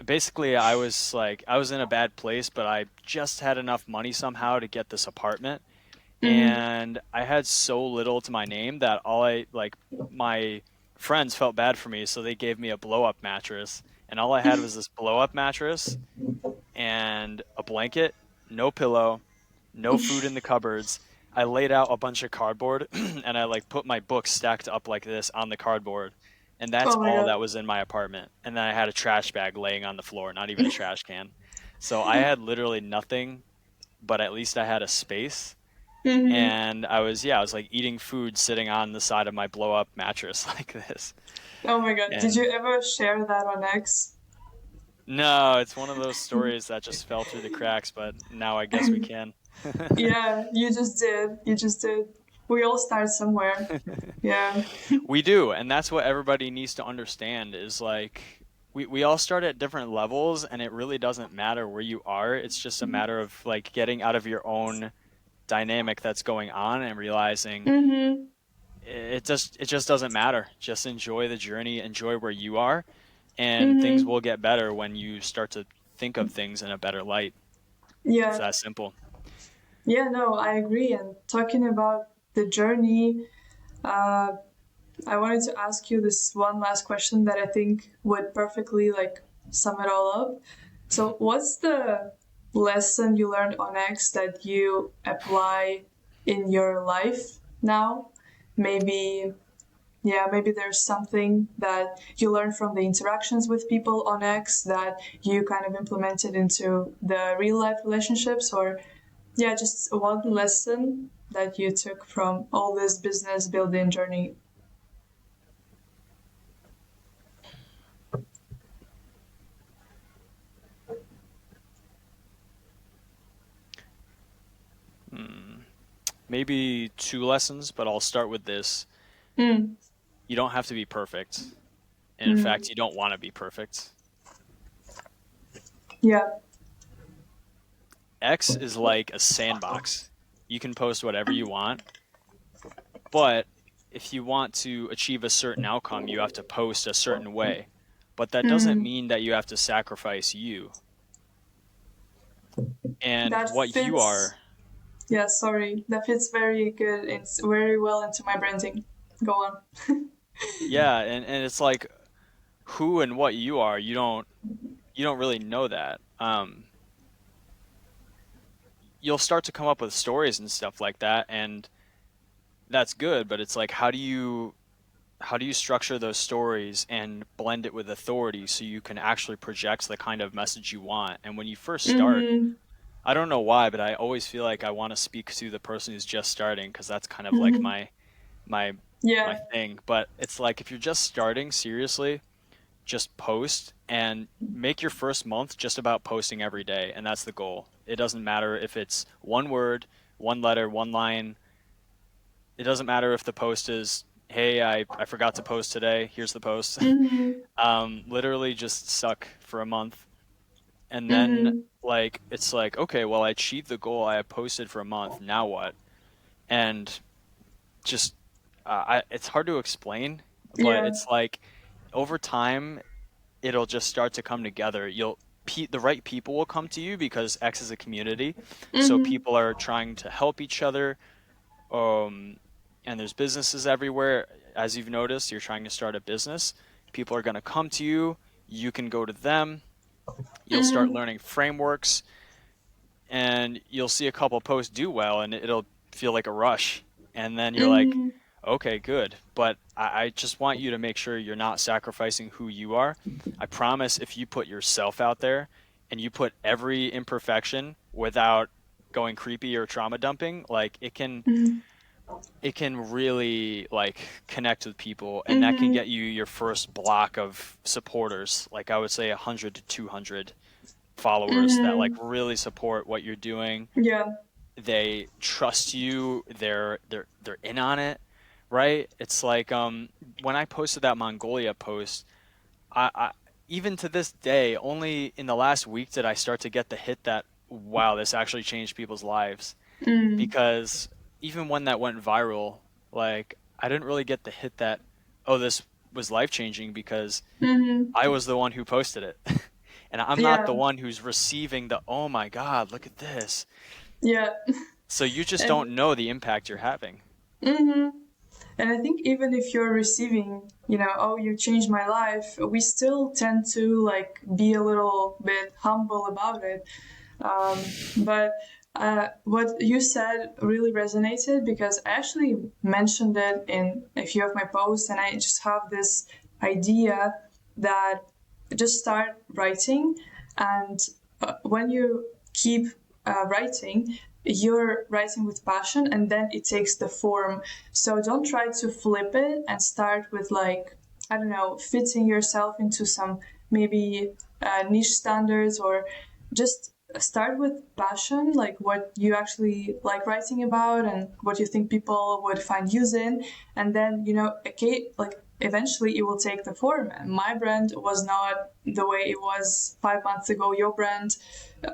basically I was in a bad place, but I just had enough money somehow to get this apartment, Mm-hmm. and I had so little to my name that all I like my friends felt bad for me, so they gave me a blow up mattress, and all I had was this blow up mattress and a blanket, no pillow, no food in the cupboards. I laid out a bunch of cardboard and I like put my books stacked up like this on the cardboard. And that's Oh my all god. that was in my apartment. And then I had a trash bag laying on the floor, not even a trash can. So I had literally nothing, but at least I had a space. Mm-hmm. And I was like eating food sitting on the side of my blow up mattress like this. Oh my god. Did And you ever share that on X? no, it's one of those stories that just fell through the cracks, but now I guess we can. Yeah, you just did. You just did. We all start somewhere. Yeah. We do, and that's what everybody needs to understand is like we all start at different levels, and it really doesn't matter where you are. It's just a matter of like getting out of your own dynamic that's going on and realizing Mm-hmm. it just doesn't matter. Just enjoy the journey, enjoy where you are, and things Mm-hmm. will get better when you start to think of things in a better light. It's Yeah. that simple. Yeah, no, I agree. And talking about the journey, uh, I wanted to ask you this one last question that I think would perfectly like sum it all up. So, what's the lesson you learned on X that you apply in your life now? Maybe, yeah, maybe there's something that you learned from the interactions with people on X that you kind of implemented into the real life relationships, or yeah, just one lesson that you took from all this business building journey. Hmm. Maybe two lessons, but I'll start with this. Mm, You don't have to be perfect. And in mm, fact, you don't want to be perfect. yeah. X is like a sandbox. You can post whatever you want, but if you want to achieve a certain outcome, you have to post a certain way. But that doesn't Mm, mean that you have to sacrifice you. And that what you fits. are, Yeah, sorry. That fits very good. It's very well into my branding. Go on. yeah, and it's like who and what you are, you don't really know that. You'll start to come up with stories and stuff like that, and that's good, but it's like how do you structure those stories and blend it with authority so you can actually project the kind of message you want? And when you first start, Mm-hmm. I don't know why, but I always feel like I want to speak to the person who's just starting because that's kind of like Mm-hmm. my my Yeah. thing. But it's like if you're just starting, seriously, just post and make your first month just about posting every day, and that's the goal. It doesn't matter if it's one word, one letter, one line. It doesn't matter if the post is, hey, I forgot to post today. Here's the post. Mm-hmm. Literally just suck for a month And then Mm-hmm. like it's like, okay, well I achieved the goal I had posted for a month. Now what? And just it's hard to explain, but Yeah. it's like over time it'll just start to come together. The right people will come to you because X is a community, so Mm-hmm. people are trying to help each other. Um, and there's businesses everywhere. As you've noticed, you're trying to start a business. People are going to come to you. You can go to them. You'll start Mm-hmm. learning frameworks, and you'll see a couple posts do well, and it'll feel like a rush. And then you're like, Mm-hmm. okay, good. But I just want you to make sure you're not sacrificing who you are. I promise if you put yourself out there and you put every imperfection without going creepy or trauma dumping, like it can really like connect with people, and that can Mm-hmm. get you your first block of supporters. Like I would say 100 to 200 followers that like Mm-hmm. really support what you're doing. Yeah. They trust you. They're in on it, right? It's like when I posted that Mongolia post, I even to this day, only in the last week did I start to get the hit that wow, this actually changed people's lives. Mm. Because even when that went viral, like I didn't really get the hit that oh, this was life changing because Mm-hmm. I was the one who posted it. And I'm not the Yeah. one who's receiving the oh my God, look at this. Yeah. So you just And don't know the impact you're having. mm-hmm. And I think even if you're receiving, oh, you changed my life, we still tend to like be a little bit humble about it. But what you said really resonated because I actually mentioned it in a few of my posts, and I just have this idea that just start writing, and when you keep writing, you're writing with passion, and then it takes the form. So don't try to flip it and start with like, I don't know, fitting yourself into some maybe niche standards, or just start with passion, like what you actually like writing about and what you think people would find use in. And then, okay, like eventually it will take the form. And my brand was not the way it was 5 months ago. Your brand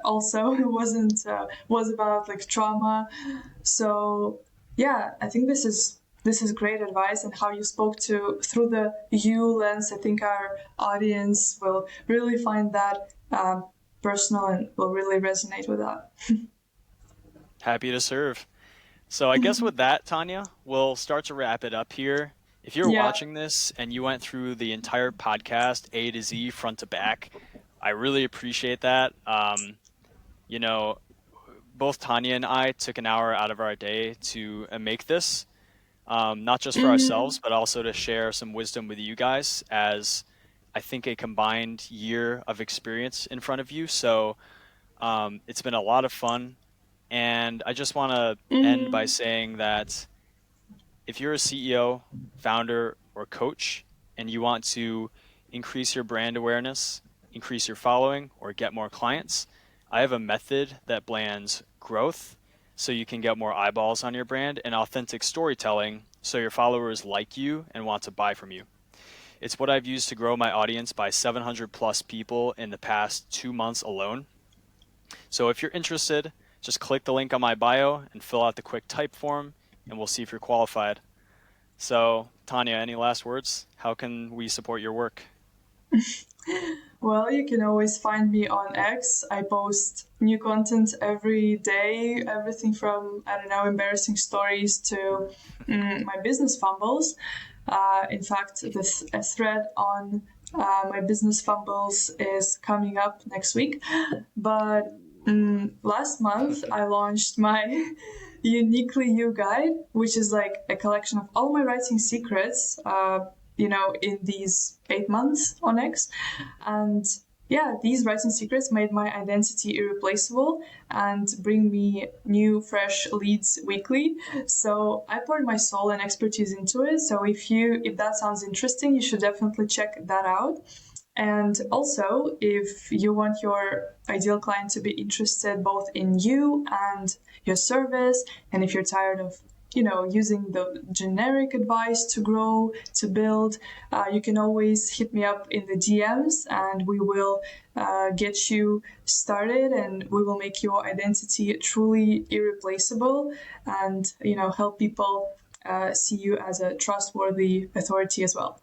also wasn't, was about like trauma. So yeah, I think this is great advice, and how you spoke to through the you lens. I think our audience will really find that personal and will really resonate with that. Happy to serve. So I guess with that, Tanya, we'll start to wrap it up here. If you're Yeah. watching this and you went through the entire podcast A to Z, front to back, I really appreciate that. You know, both Tanya and I took an hour out of our day to make this, not just for Mm-hmm. ourselves, but also to share some wisdom with you guys as I think a combined year of experience in front of you. So it's been a lot of fun. And I just want to end by Mm-hmm. saying that if you're a CEO, founder, or coach, and you want to increase your brand awareness, increase your following, or get more clients, I have a method that blends growth so you can get more eyeballs on your brand and authentic storytelling so your followers like you and want to buy from you. It's what I've used to grow my audience by 700 plus people in the past 2 months alone. So if you're interested, just click the link on my bio and fill out the quick type form, and we'll see if you're qualified. So, Tanya, any last words? How can we support your work? Well, you can always find me on X. I post new content every day, everything from, I don't know, embarrassing stories to my business fumbles. In fact, this a thread on my business fumbles is coming up next week. But last month, I launched my Uniquely You guide, which is like a collection of all my writing secrets. In these 8 months on X. And yeah, these writing secrets made my identity irreplaceable and bring me new, fresh leads weekly. So I poured my soul and expertise into it. So if that sounds interesting, you should definitely check that out. And also, if you want your ideal client to be interested both in you and your service, and if you're tired of using the generic advice to grow, to build, you can always hit me up in the DMs, and we will get you started, and we will make your identity truly irreplaceable, and help people see you as a trustworthy authority as well.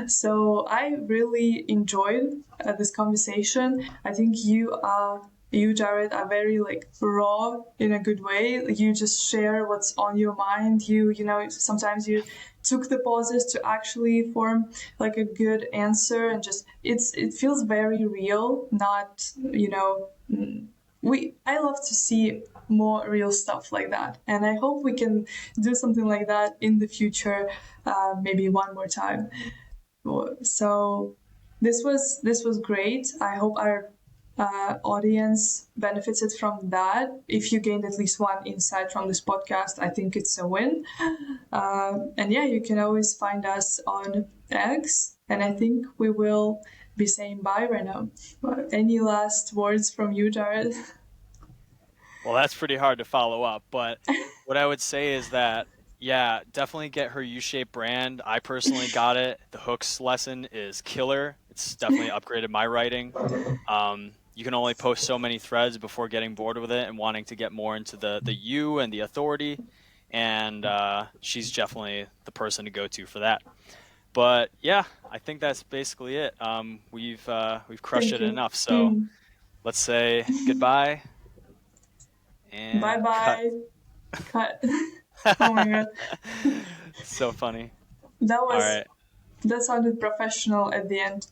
So I really enjoyed this conversation. I think you, Jarret, are very like raw in a good way. You just share what's on your mind. Sometimes you took the pauses to actually form like a good answer, and just it feels very real. Not we I love to see more real stuff like that, and I hope we can do something like that in the future, maybe one more time. So this was great. I hope our audience benefited from that. If you gained at least one insight from this podcast, I think it's a win. And yeah, you can always find us on X, and I think we will be saying bye right now. Any last words from you, Jarret? Well, that's pretty hard to follow up, but what I would say is that, yeah, definitely get her U-shaped brand. I personally got it. The hooks lesson is killer. It's definitely upgraded my writing. You can only post so many threads before getting bored with it and wanting to get more into the you and the authority. And she's definitely the person to go to for that. But yeah, I think that's basically it. We've crushed Thank it you. enough. So let's say goodbye Bye and cut. bye. Cut. Oh my god. So funny. That All was right. that sounded professional at the end.